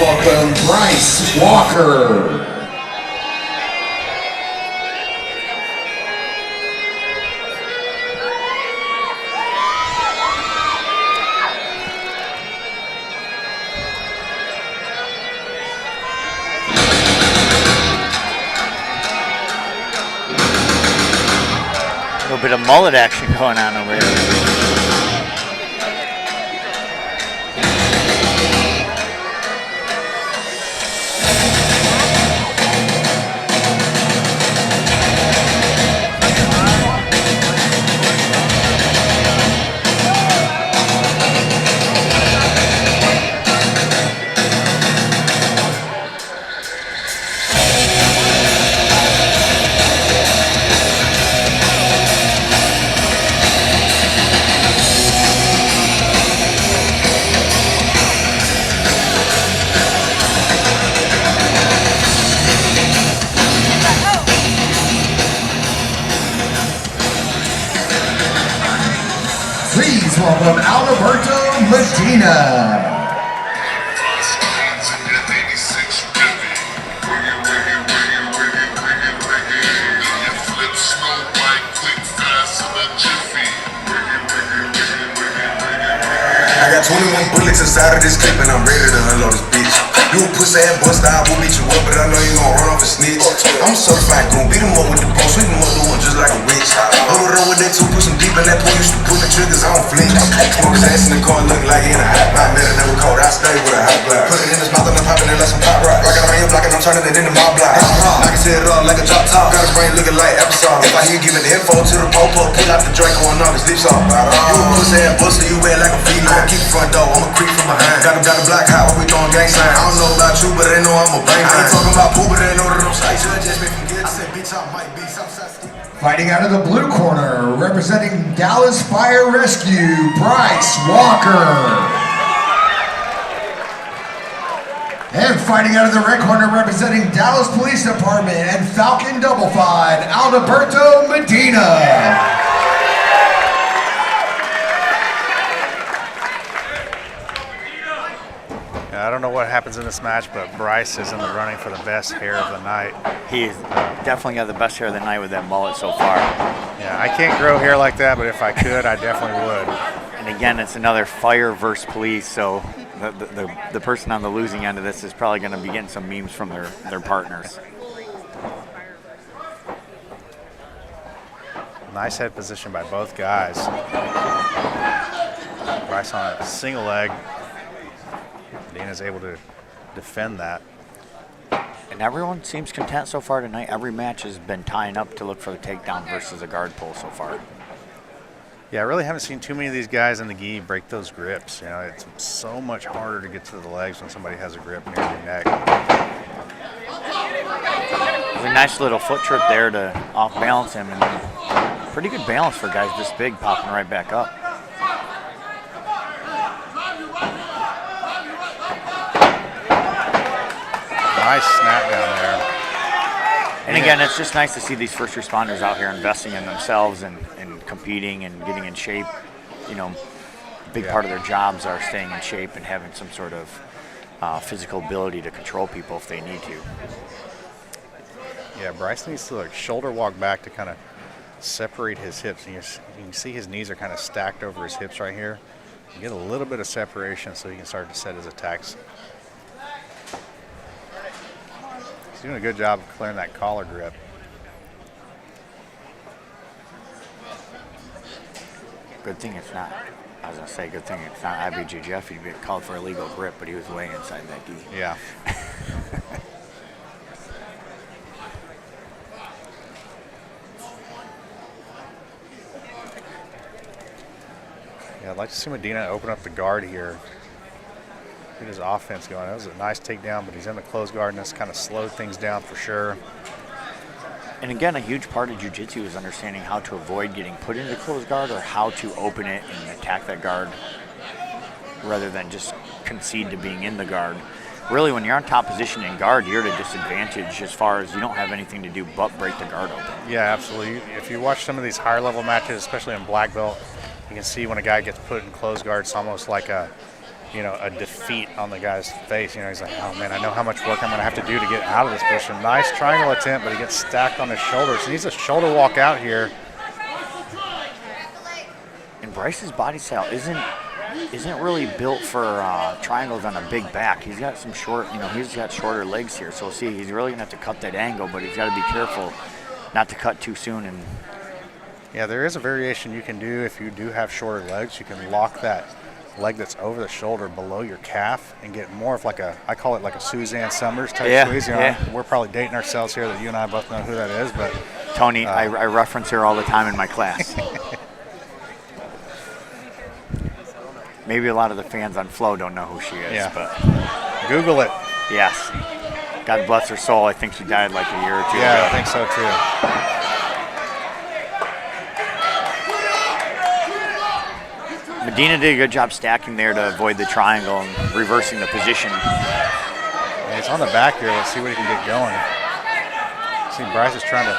welcome Bryce Walker. A little bit of mullet action going on over here. Please welcome Adalberto, Medina. I got 21 bullets inside of this clip and I'm ready to unload this bitch. You a pussy ass buster, I will beat you up, but I know you gon' run off a snitch. I'm a certified goon, beat him up with the ball, sweep him up the one just like a witch. Hold it up with that two, push him deep in that pool, used to pull the triggers, I don't flinch. Smoke his ass in the car, look like he in a hot pot. Man, I never caught, I stay with a hot block. Put it in his mouth and I'm popping it like some pop rock. Rockin' around your block and I'm turning it into my block. Knock his head up like a drop top. Got his brain looking like applesauce. If I hear giving the info to the popo, pull out the Draco and knock his lips off. You a pussy ass buster, you wet like a feline. Keep the front door, I'ma creep from behind. Got the block hot when we throwing gang signs. I don't know about you, but they know I'm a bang. I ain't talking about poo, but they know that I'm straight. Just make me get. I said, bitch, I might be Southside. Fighting out of the blue corner, representing Dallas Fire Rescue, Bryce Walker. And fighting out of the red corner, representing Dallas Police Department and Falcon Double Five, Adalberto, Medina. I don't know what happens in this match, but Bryce is in the running for the best hair of the night. He's definitely got the best hair of the night with that mullet so far. Yeah, I can't grow hair like that, but if I could, I definitely would. And again, it's another fire versus police, so the person on the losing end of this is probably going to be getting some memes from their partners. Nice head position by both guys. Bryce on a single leg. Medina's able to defend that. And everyone seems content so far tonight. Every match has been tying up to look for the takedown versus a guard pull so far. Yeah, I really haven't seen too many of these guys in the gi break those grips. You know, it's so much harder to get to the legs when somebody has a grip near your neck. A nice little foot trip there to off balance him, and pretty good balance for guys this big, popping right back up. Nice snap down there. And again, it's just nice to see these first responders out here investing in themselves and competing and getting in shape. You know, a big part of their jobs are staying in shape and having some sort of physical ability to control people if they need to. Yeah, Bryce needs to shoulder walk back to kind of separate his hips. You can see his knees are kind of stacked over his hips right here. You get a little bit of separation so he can start to set his attacks. He's doing a good job of clearing that collar grip. Good thing it's not, I was going to say, good thing it's not IBJJF. He'd get called for illegal grip, but he was way inside that gi. Yeah. Yeah, I'd like to see Medina open up the guard here. Get his offense going. That was a nice takedown, but he's in the closed guard, and that's kind of slowed things down for sure. And again, a huge part of jiu-jitsu is understanding how to avoid getting put into the closed guard or how to open it and attack that guard rather than just concede to being in the guard. Really, when you're on top position in guard, you're at a disadvantage as far as you don't have anything to do but break the guard open. Yeah, absolutely. If you watch some of these higher level matches, especially in black belt, you can see when a guy gets put in closed guard, it's almost like you know, a defeat on the guy's face. You know, he's like, oh man, I know how much work I'm going to have to do to get out of this position. Nice triangle attempt, but he gets stacked on his shoulders. He needs a shoulder walk out here. And Bryce's body style isn't really built for triangles on a big back. He's got some short, you know, he's got shorter legs here. So see, he's really gonna have to cut that angle, but he's got to be careful not to cut too soon. And yeah, there is a variation you can do if you do have shorter legs. You can lock that leg that's over the shoulder below your calf and get more of like a, I call it like a Suzanne Summers type squeeze. You know, we're probably dating ourselves here that you and I both know who that is, but Tony, I reference her all the time in my class. Maybe a lot of the fans on Flow don't know who she is, but Google it. Yes. God bless her soul. I think she died like a year or two ago. Yeah, I think so too. Medina did a good job stacking there to avoid the triangle and reversing the position. Yeah, it's on the back here. Let's see what he can get going. See, Bryce is trying to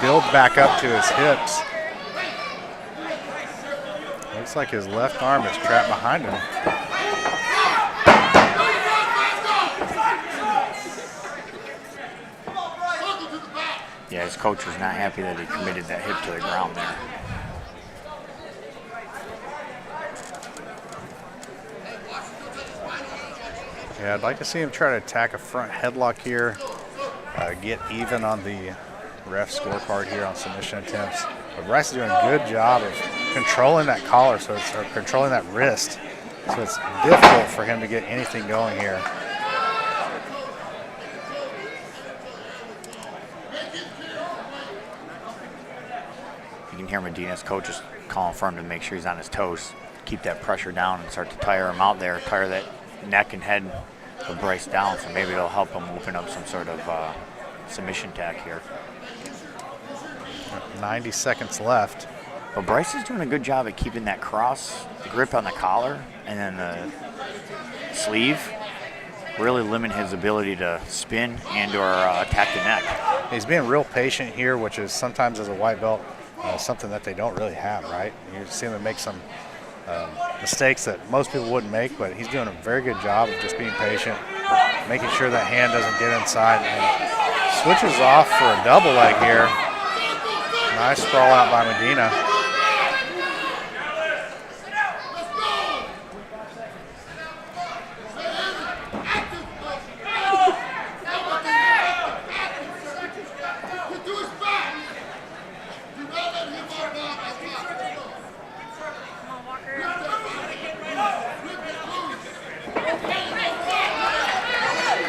build back up to his hips. Looks like his left arm is trapped behind him. Yeah, his coach was not happy that he committed that hip to the ground there. Yeah, I'd like to see him try to attack a front headlock here, get even on the ref scorecard here on submission attempts. But Bryce is doing a good job of controlling that collar, or controlling that wrist. So it's difficult for him to get anything going here. You can hear Medina's coach is calling for him to make sure he's on his toes, keep that pressure down and start to tire him out there, tire that neck and head of Bryce down. So maybe it'll help him open up some sort of submission tack here. 90 seconds left. But Bryce is doing a good job at keeping that cross grip on the collar and then the sleeve, really limit his ability to spin and or attack the neck. He's being real patient here, which is sometimes as a white belt something that they don't really have, right? You see him make some mistakes that most people wouldn't make, but he's doing a very good job of just being patient, making sure that hand doesn't get inside, and switches off for a double leg here. Nice sprawl out by Medina.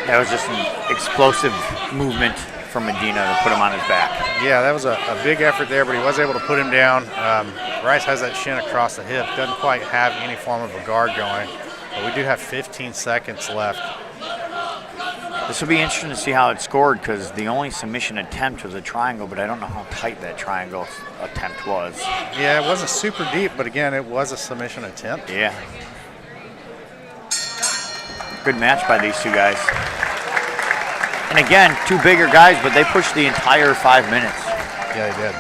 That was just an explosive movement from Medina to put him on his back. Yeah, that was a big effort there, but he was able to put him down. Bryce has that shin across the hip, doesn't quite have any form of a guard going, but we do have 15 seconds left. This will be interesting to see how it scored because the only submission attempt was a triangle, but I don't know how tight that triangle attempt was. Yeah, it wasn't super deep, but again, it was a submission attempt. Yeah. Good match by these two guys. And again, two bigger guys, but they pushed the entire 5 minutes. Yeah, they did.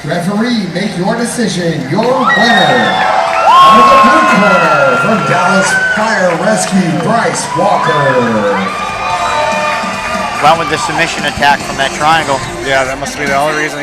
Referee, make your decision. Your winner, out of the blue corner, from Dallas Fire Rescue, Bryce Walker. Went with the submission attack from that triangle. Yeah, that must be the only reason he